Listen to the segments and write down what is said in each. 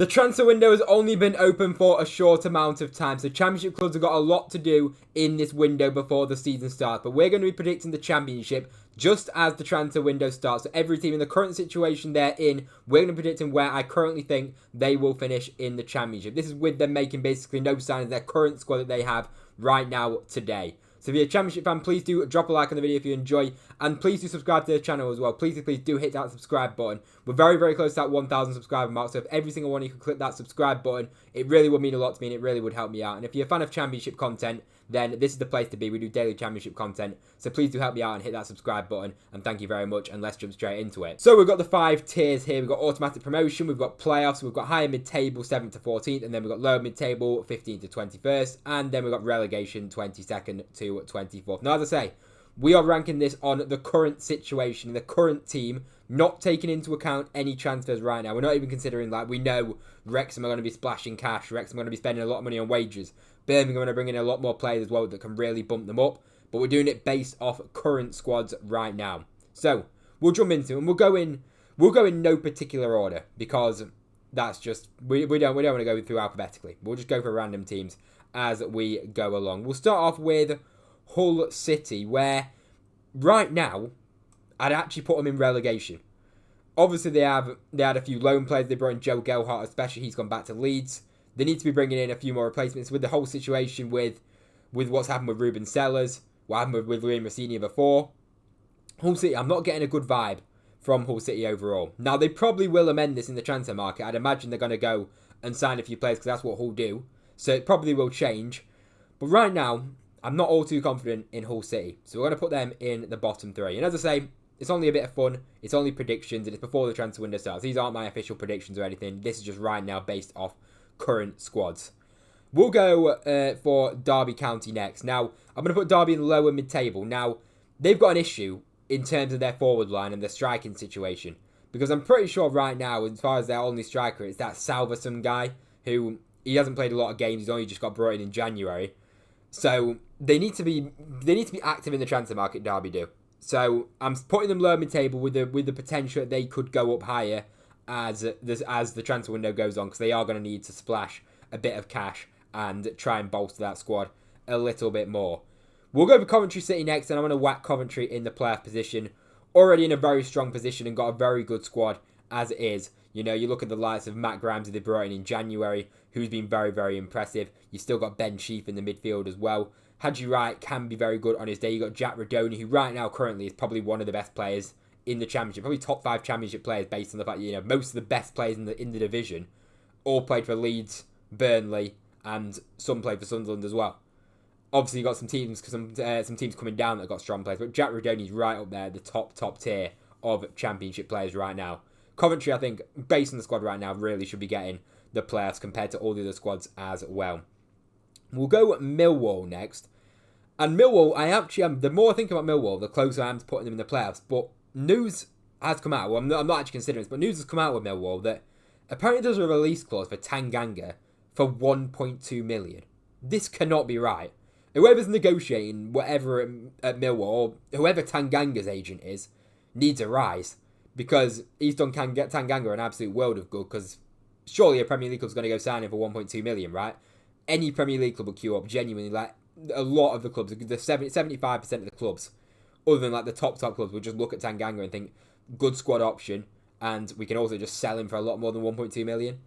The transfer window has only been open for a short amount of time, so Championship clubs have got a lot to do in this window before the season starts. But we're going to be predicting the Championship just as the transfer window starts. So every team in the current situation they're in, we're going to be predicting where I currently think they will finish in the Championship. This is with them making basically no sign of their current squad that they have right now today. So if you're a Championship fan, please do drop a like on the video if you enjoy. And please do subscribe to the channel as well. Please do hit that subscribe button. We're very, very close to that 1,000 subscriber mark. So if every single one of you could click that subscribe button, it really would mean a lot to me and it really would help me out. And if you're a fan of Championship content, then this is the place to be. We do daily Championship content. So please do help me out and hit that subscribe button. And thank you very much. And let's jump straight into it. So we've got the 5 tiers here. We've got automatic promotion. We've got playoffs. We've got higher mid-table, 7th to 14th. And then we've got lower mid-table, 15th to 21st. And then we've got relegation, 22nd to 24th. Now, as I say, we are ranking this on the current situation, the current team, not taking into account any transfers right now. We're not even considering, like, we know Wrexham are going to be splashing cash. Wrexham are going to be spending a lot of money on wages. Birmingham are going to bring in a lot more players as well that can really bump them up. But we're doing it based off current squads right now. So, we'll jump into it and we'll go in no particular order because that's just, we don't want to go through alphabetically. We'll just go for random teams as we go along. We'll start off with Hull City, where right now I'd actually put them in relegation. Obviously, they had a few loan players. They brought in Joe Gelhardt, especially. He's gone back to Leeds. They need to be bringing in a few more replacements with the whole situation with what's happened with Ruben Sellers, what happened with Louis Messina before. Hull City, I'm not getting a good vibe from Hull City overall. Now, they probably will amend this in the transfer market. I'd imagine they're going to go and sign a few players because that's what Hull do. So it probably will change. But right now, I'm not all too confident in Hull City. So we're going to put them in the bottom 3. And as I say, it's only a bit of fun. It's only predictions. And it's before the transfer window starts. These aren't my official predictions or anything. This is just right now based off current squads. We'll go for Derby County next. Now, I'm going to put Derby in lower mid-table. Now, they've got an issue in terms of their forward line and their striking situation. Because I'm pretty sure right now, as far as their only striker, it's that Salverson guy who, he hasn't played a lot of games. He's only just got brought in January. So they need to be active in the transfer market. Derby do. So I'm putting them lower mid-table with the potential that they could go up higher as the transfer window goes on, because they are going to need to splash a bit of cash and try and bolster that squad a little bit more. We'll go for Coventry City next, and I'm going to whack Coventry in the playoff position. Already in a very strong position and got a very good squad as it is. You know, you look at the likes of Matt Grimes who they brought in January, who's been very, very impressive. You've still got Ben Sheaf in the midfield as well. Hadji Wright can be very good on his day. You've got Jack Radoni, who right now currently is probably one of the best players in the Championship. Probably top 5 Championship players based on the fact that, you know, most of the best players in the division all played for Leeds, Burnley, and some played for Sunderland as well. Obviously, you've got some teams coming down that got strong players, but Jack Radoni's right up there, the top tier of Championship players right now. Coventry, I think, based on the squad right now, really should be getting the playoffs compared to all the other squads as well. We'll go Millwall next. And Millwall, I actually am, the more I think about Millwall, the closer I am to putting them in the playoffs. But news has come out, well, I'm not actually considering this, but news has come out with Millwall that apparently there's a release clause for Tanganga for 1.2 million. This cannot be right. Whoever's negotiating whatever at Millwall, or whoever Tanganga's agent is, needs a rise. Because he's done Tanganga an absolute world of good, because surely a Premier League club's going to go sign him for 1.2 million, right? Any Premier League club will queue up, genuinely. Like, a lot of the clubs, the 75% of the clubs, other than like the top clubs, will just look at Tanganga and think, good squad option, and we can also just sell him for a lot more than 1.2 million.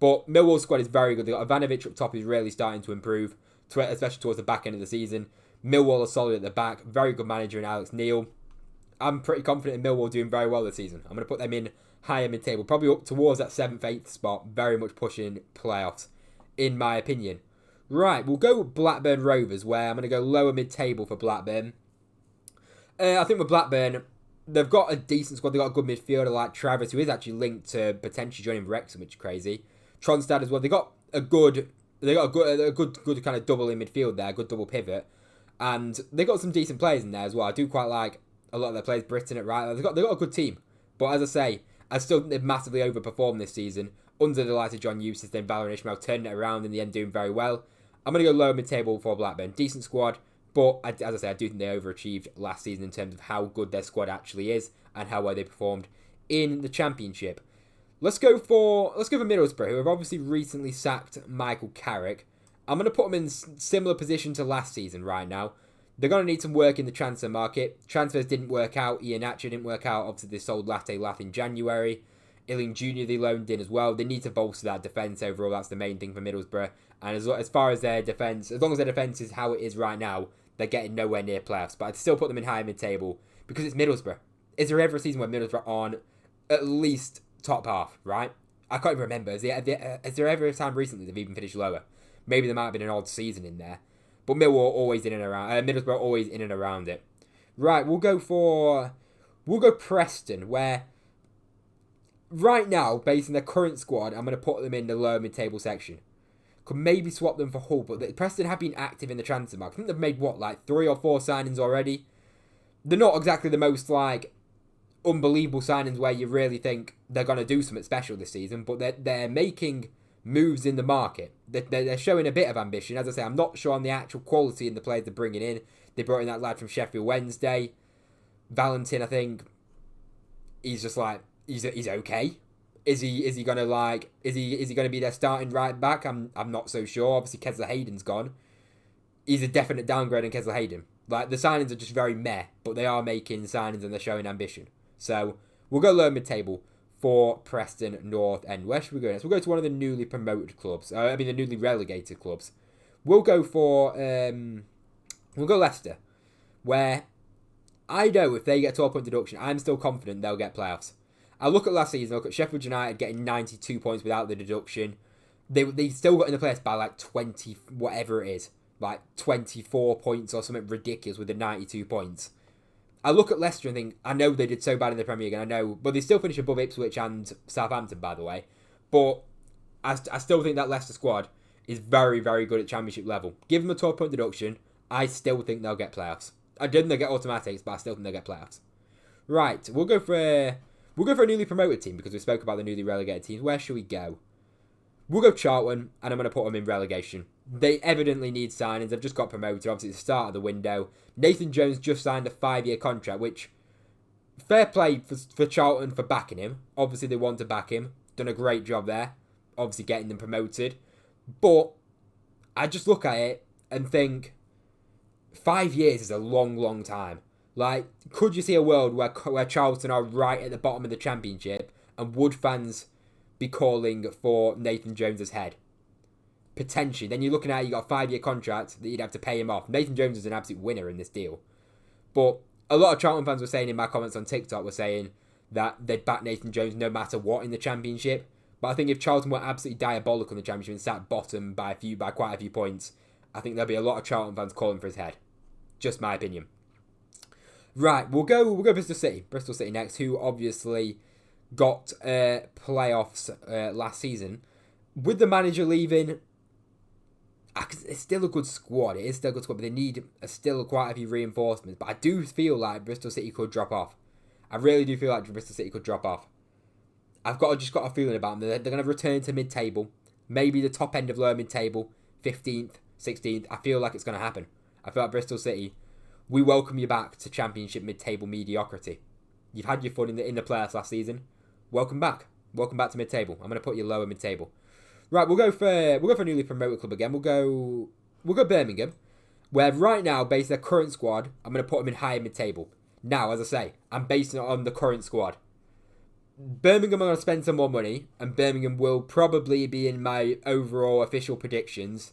But Millwall's squad is very good. They've got Ivanovic up top who's really starting to improve, especially towards the back end of the season. Millwall are solid at the back. Very good manager in Alex Neil. I'm pretty confident in Millwall doing very well this season. I'm going to put them in higher mid-table, probably up towards that 7th, 8th spot. Very much pushing playoffs, in my opinion. Right, we'll go with Blackburn Rovers, where I'm going to go lower mid-table for Blackburn. I think with Blackburn, they've got a decent squad. They've got a good midfielder like Travis, who is actually linked to potentially joining Wrexham, which is crazy. Tronstad as well. They got a good kind of double in midfield there, a good double pivot, and they got some decent players in there as well. I do quite like a lot of their players. Britain at right, they've got a good team. But as I say, I still think they've massively overperformed this season under the likes of John Eustace, then Valor and Ishmael turning it around in the end, doing very well. I'm going to go lower mid-table for Blackburn. Decent squad, but as I say, I do think they overachieved last season in terms of how good their squad actually is and how well they performed in the Championship. Let's go for Middlesbrough, who have obviously recently sacked Michael Carrick. I'm going to put them in similar position to last season right now. They're going to need some work in the transfer market. Transfers didn't work out. Ian Atcher didn't work out. Obviously, they sold Latte Lath in January. Illing Jr. they loaned in as well. They need to bolster that defence overall. That's the main thing for Middlesbrough. And as far as their defence, as long as their defence is how it is right now, they're getting nowhere near playoffs. But I'd still put them in high mid-table because it's Middlesbrough. Is there ever a season where Middlesbrough are on at least top half, right? I can't even remember. Is there ever a time recently they've even finished lower? Maybe there might have been an odd season in there. But Millwall always in and around. Middlesbrough always in and around it. Right, we'll go Preston, where right now, based on their current squad, I'm going to put them in the lower mid-table section. Could maybe swap them for Hull, but Preston have been active in the transfer market. I think they've made, 3 or 4 signings already? They're not exactly the most, unbelievable signings where you really think they're going to do something special this season, but they're making moves in the market. They're showing a bit of ambition. As I say, I'm not sure on the actual quality in the players they're bringing in. They brought in that lad from Sheffield Wednesday. Valentin, I think, he's just he's okay. Is he gonna be their starting right back? I'm not so sure. Obviously, Kesler Hayden's gone. He's a definite downgrade in Kesler Hayden. The signings are just very meh, but they are making signings and they're showing ambition. So we'll go lower mid-table for Preston North End. Where should we go next? We'll go to one of the newly promoted clubs. The newly relegated clubs. We'll go Leicester, where I know if they get 12-point deduction, I'm still confident they'll get playoffs. I look at last season, I look at Sheffield United getting 92 points without the deduction. They still got in the playoffs by 20, whatever it is. 24 points or something ridiculous with the 92 points. I look at Leicester and think, I know they did so bad in the Premier League, and I know, but they still finished above Ipswich and Southampton, by the way. But I still think that Leicester squad is very, very good at Championship level. Give them a 12-point deduction, I still think they'll get playoffs. I didn't they'll get automatics, but I still think they'll get playoffs. Right, we'll go for a newly promoted team because we spoke about the newly relegated teams. Where should we go? We'll go Charlton, and I'm going to put them in relegation. They evidently need signings. They've just got promoted. Obviously, it's the start of the window. Nathan Jones just signed a 5-year contract, which, fair play for Charlton for backing him. Obviously, they want to back him. Done a great job there. Obviously, getting them promoted. But I just look at it and think, 5 years is a long, long time. Could you see a world where Charlton are right at the bottom of the Championship and would fans be calling for Nathan Jones' head? Potentially. Then you're looking at, you got a 5-year contract that you'd have to pay him off. Nathan Jones is an absolute winner in this deal. But a lot of Charlton fans were saying in my comments on TikTok, were saying that they'd back Nathan Jones no matter what in the Championship. But I think if Charlton were absolutely diabolical in the Championship and sat bottom by quite a few points, I think there'll be a lot of Charlton fans calling for his head. Just my opinion. Right, we'll go Bristol City. Bristol City next, who obviously got playoffs last season. With the manager leaving, it's still a good squad. It is still a good squad, but they need still quite a few reinforcements. But I do feel like Bristol City could drop off. I really do feel like Bristol City could drop off. I've just got a feeling about them. They're going to return to mid-table. Maybe the top end of lower mid-table. 15th, 16th. I feel like it's going to happen. I feel like Bristol City, we welcome you back to Championship mid-table mediocrity. You've had your fun in the playoffs last season. Welcome back. Welcome back to mid-table. I'm going to put you lower mid-table. Right, we'll go for a newly promoted club again. We'll go Birmingham, where right now, based on their current squad, I'm going to put them in higher mid-table. Now, as I say, I'm basing it on the current squad. Birmingham are going to spend some more money, and Birmingham will probably be in my overall official predictions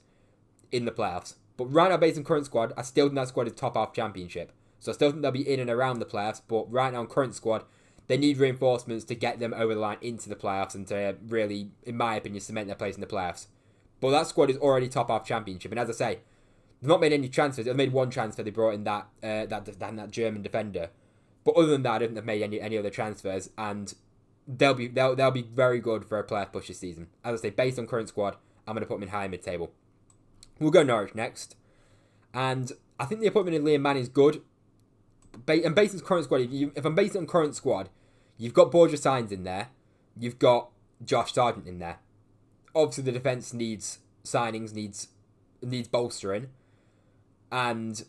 in the playoffs. But right now, based on current squad, I still think that squad is top half Championship. So I still think they'll be in and around the playoffs, but right now, on current squad, they need reinforcements to get them over the line into the playoffs and to really, in my opinion, cement their place in the playoffs. But that squad is already top half Championship, and as I say, they've not made any transfers. They've made one transfer. They brought in that German defender. But other than that, I don't think they've made any other transfers, and they'll be very good for a playoff push this season. As I say, based on current squad, I'm going to put them in high mid-table. We'll go Norwich next, and I think the appointment of Liam Mann is good. And based on current squad, if I'm based on current squad, you've got Borja Sainz in there, you've got Josh Sargent in there. Obviously, the defence needs signings, needs bolstering, and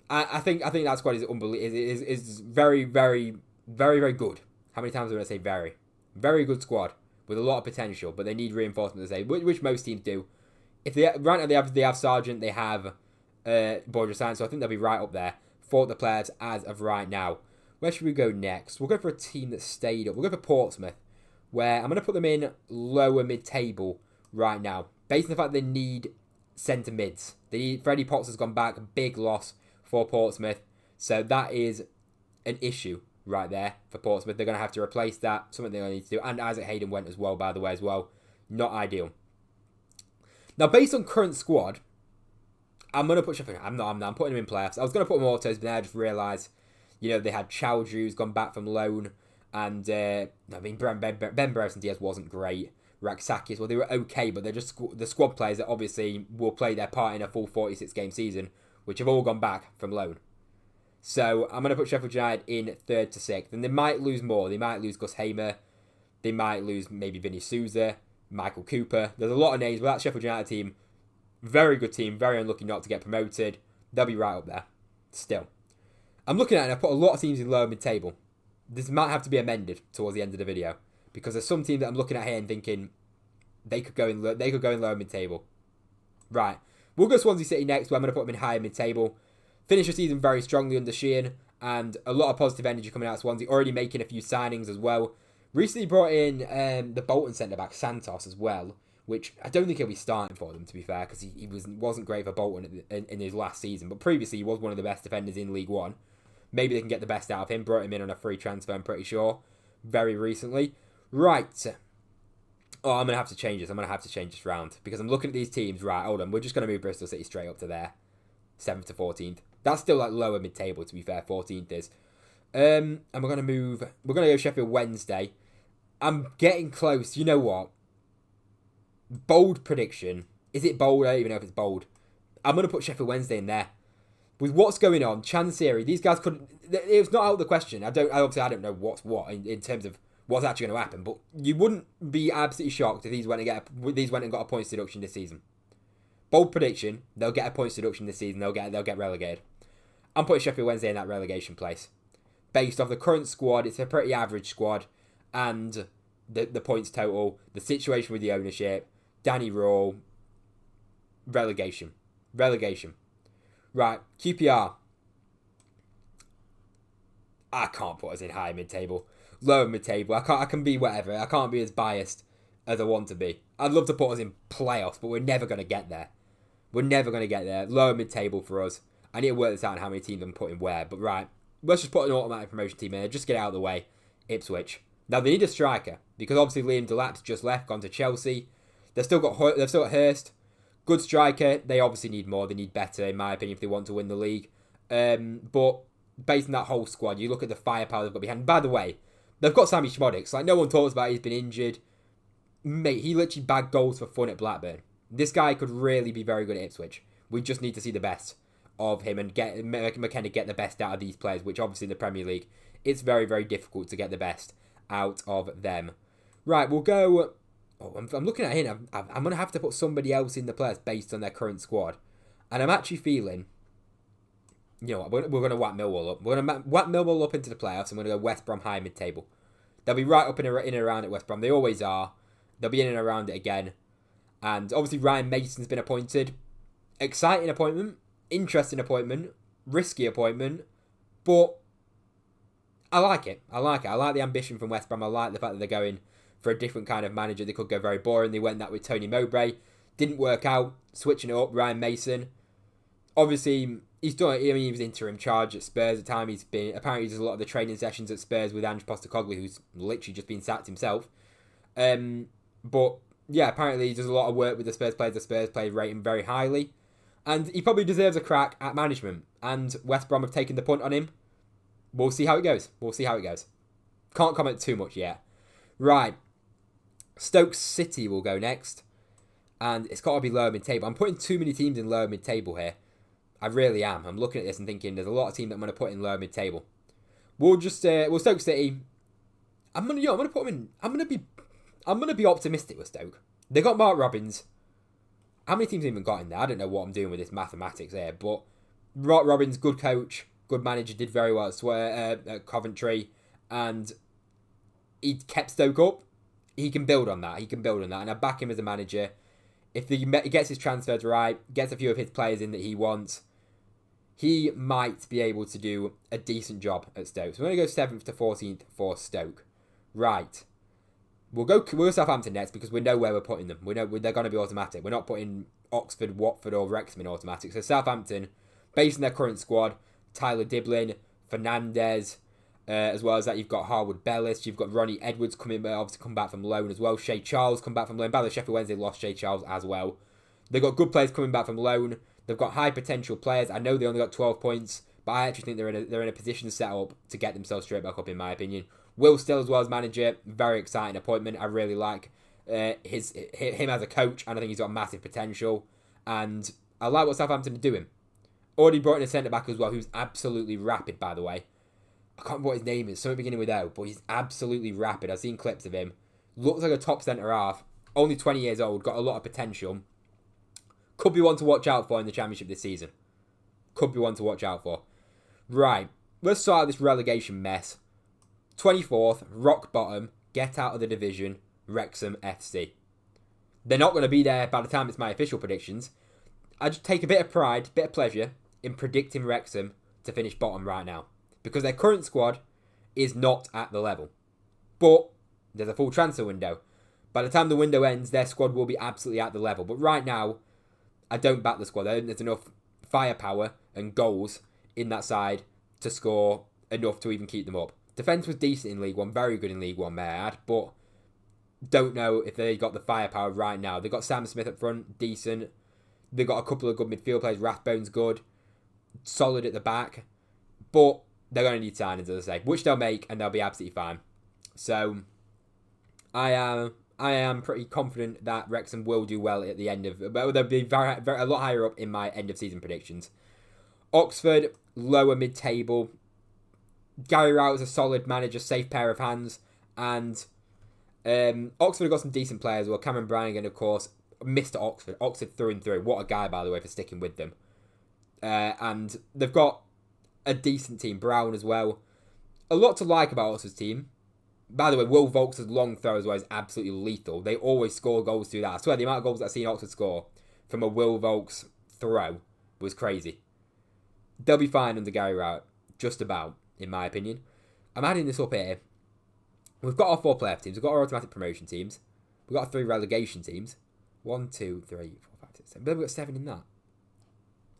I think that squad is unbelievable. Is very, very, very, very good. How many times am I going to say very? Very good squad with a lot of potential, but they need reinforcement, to say, which most teams do. If they right now they have Sargent, they have Borja Sainz, so I think they'll be right up there for the players as of right now. Where should we go next? We'll go for a team that stayed up. We'll go for Portsmouth, where I'm going to put them in lower mid-table right now, based on the fact they need centre mids. Freddie Potts has gone back, big loss for Portsmouth, so that is an issue right there for Portsmouth. They're going to have to replace that, something they're going to need to do, and Isaac Hayden went as well, by the way, as well. Not ideal. Now, based on current squad, I'm going to put Sheffield. I'm putting them in playoffs. I was going to put them autos, but then I just realised, they had Chowdhury who's gone back from loan, and Ben Brereton Diaz wasn't great. Raksakis, well, they were okay, but they're just the squad players that obviously will play their part in a full 46-game season, which have all gone back from loan. So I'm going to put Sheffield United in 3rd to 6th, and they might lose more. They might lose Gus Hamer. They might lose maybe Vinny Souza, Michael Cooper. There's a lot of names, but that Sheffield United team, very good team, very unlucky not to get promoted. They'll be right up there. Still. I'm looking at it and I've put a lot of teams in lower mid-table. This might have to be amended towards the end of the video, because there's some teams that I'm looking at here and thinking they could go in lower mid-table. Right. We'll go Swansea City next, where I'm going to put them in higher mid-table. Finish the season very strongly under Sheehan, and a lot of positive energy coming out of Swansea, already making a few signings as well. Recently brought in the Bolton centre-back, Santos, as well, which I don't think he'll be starting for them, to be fair, because he wasn't great for Bolton in his last season, but previously he was one of the best defenders in League One. Maybe they can get the best out of him. Brought him in on a free transfer, I'm pretty sure, very recently. Right. Oh, I'm going to have to change this. I'm going to have to change this round, because I'm looking at these teams. Right, hold on. We're just going to move Bristol City straight up to there. 7th to 14th. That's still like lower mid-table, to be fair. 14th is. And we're going to go Sheffield Wednesday. I'm getting close. You know what? Bold prediction. Is it bold? I don't even know if it's bold. I'm going to put Sheffield Wednesday in there. With what's going on, Chansiri, these guys couldn't. It was not out of the question. I don't know what's what in terms of what's actually going to happen. But you wouldn't be absolutely shocked if these went and got a points deduction this season. Bold prediction: they'll get a points deduction this season. They'll get relegated. I'm putting Sheffield Wednesday in that relegation place, based off the current squad. It's a pretty average squad, and the points total, the situation with the ownership, Danny Raw. Relegation. Right, QPR. I can't put us in high mid-table. Lower mid-table. I can be whatever. I can't be as biased as I want to be. I'd love to put us in playoffs, but we're never going to get there. Lower mid-table for us. I need to work this out on how many teams I'm putting where. But right, let's just put an automatic promotion team in there. Just get it out of the way. Ipswich. Now, they need a striker, because obviously Liam Delap's just left, gone to Chelsea. They've still got Hurst. Good striker. They obviously need more. They need better, in my opinion, if they want to win the league. But based on that whole squad, you look at the firepower they've got behind. By the way, they've got Sammy Schmodix. Like, no one talks about it. He's been injured. Mate, he literally bagged goals for fun at Blackburn. This guy could really be very good at Ipswich. We just need to see the best of him and get McKenna get the best out of these players, which obviously in the Premier League, it's very, very difficult to get the best out of them. Right, we'll go. Oh, I'm looking at him. I'm going to have to put somebody else in the players based on their current squad. And I'm actually feeling, you know what, we're going to whack Millwall up. We're going to whack Millwall up into the playoffs. I'm going to go West Brom high mid-table. They'll be right up in and around at West Brom. They always are. They'll be in and around it again. And obviously Ryan Mason's been appointed. Exciting appointment. Interesting appointment. Risky appointment. But I like it. I like the ambition from West Brom. I like the fact that they're going for a different kind of manager. They could go very boring. They went that with Tony Mowbray. Didn't work out. Switching it up, Ryan Mason. Obviously, he's done. I mean, he was interim charge at Spurs at the time. Apparently he does a lot of the training sessions at Spurs with Ange Postecoglou, who's literally just been sacked himself. But yeah, apparently he does a lot of work with the Spurs players. The Spurs players rate him very highly, and he probably deserves a crack at management. And West Brom have taken the punt on him. We'll see how it goes. Can't comment too much yet. Right. Stoke City will go next. And it's got to be lower mid-table. I'm putting too many teams in lower mid-table here. I really am. I'm looking at this and thinking there's a lot of teams that I'm going to put in lower mid-table. We'll Stoke City. I'm going to put them in. I'm going to be optimistic with Stoke. They got Mark Robbins. How many teams have even got in there? I don't know what I'm doing with this mathematics here, but Mark Robbins, good coach, good manager, did very well at Coventry, and he kept Stoke up. He can build on that. And I back him as a manager. If he gets his transfers right, gets a few of his players in that he wants, he might be able to do a decent job at Stoke. So we're going to go 7th to 14th for Stoke. Right. We'll go Southampton next because we know where we're putting them. We know they're going to be automatic. We're not putting Oxford, Watford or Wrexham in automatic. So Southampton, based on their current squad, Tyler Diblin, Fernandez, as well as that you've got Harwood Bellis, you've got Ronnie Edwards obviously come back from loan as well. Shea Charles come back from loan. By the way, Sheffield Wednesday lost Shea Charles as well. They've got good players coming back from loan. They've got high potential players. I know they only got 12 points, but I actually think they're in a position to set up to get themselves straight back up, in my opinion. Will Still as well as manager, very exciting appointment. I really like him as a coach, and I think he's got massive potential. And I like what Southampton are doing. Already brought in a centre back as well, who's absolutely rapid, by the way. I can't remember what his name is, something beginning with O, but he's absolutely rapid. I've seen clips of him. Looks like a top centre half. Only 20 years old, got a lot of potential. Could be one to watch out for in the Championship this season. Could be one to watch out for. Right, let's start this relegation mess. 24th, rock bottom, get out of the division, Wrexham FC. They're not going to be there by the time it's my official predictions. I just take a bit of pride, bit of pleasure in predicting Wrexham to finish bottom right now. Because their current squad is not at the level. But there's a full transfer window. By the time the window ends, their squad will be absolutely at the level. But right now, I don't back the squad. I don't think there's enough firepower and goals in that side to score enough to even keep them up. Defence was decent in League One, very good in League One, may I add, but don't know if they got the firepower right now. They got Sam Smith up front, decent. They got a couple of good midfield players. Rathbone's good, solid at the back, but they're going to need signings, as I say, which they'll make, and they'll be absolutely fine. So I am pretty confident that Wrexham will do well at the end of, but they'll be a lot higher up in my end of season predictions. Oxford, lower mid-table. Gary Rowett is a solid manager, safe pair of hands, and Oxford have got some decent players. Well, Cameron Brannigan, of course, Mr. Oxford through and through. What a guy, by the way, for sticking with them. And they've got a decent team. Brown as well. A lot to like about Oxford's team. By the way, Will Volks' long throw as well is absolutely lethal. They always score goals through that. I swear, the amount of goals I've seen Oxford score from a Will Volks throw was crazy. They'll be fine under Gary Rowett, just about, in my opinion. I'm adding this up here. We've got our 4 playoff teams. We've got our automatic promotion teams. We've got our 3 relegation teams. 1, 2, 3, 4, 5, 6, 7. But we've got 7 in that.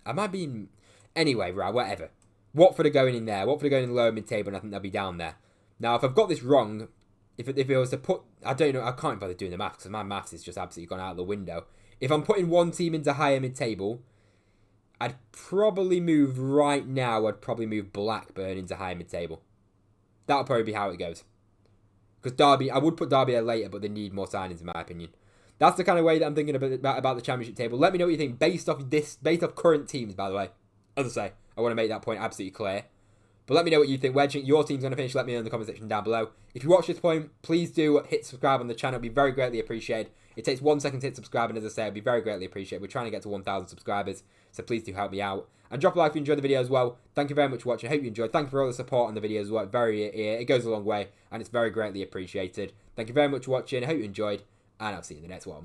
I might be in... Anyway, right, whatever. Watford are going in there. Watford are going in the lower mid-table, and I think they'll be down there. Now, if I've got this wrong, if it was to put... I don't know, I can't bother doing the maths, because my maths is just absolutely gone out the window. If I'm putting one team into higher mid-table, I'd probably move right now, Blackburn into higher mid-table. That'll probably be how it goes. Because Derby, I would put Derby there later, but they need more signings, in my opinion. That's the kind of way that I'm thinking about the Championship table. Let me know what you think based off current teams, by the way. As I say, I want to make that point absolutely clear. But let me know what you think. Where do you think your team's going to finish? Let me know in the comment section down below. If you watch this point, please do hit subscribe on the channel. It'd be very greatly appreciated. It takes 1 second to hit subscribe, and as I say, it'd be very greatly appreciated. We're trying to get to 1,000 subscribers, so please do help me out. And drop a like if you enjoyed the video as well. Thank you very much for watching. I hope you enjoyed. Thank you for all the support on the video as well. It goes a long way, and it's very greatly appreciated. Thank you very much for watching. I hope you enjoyed, and I'll see you in the next one.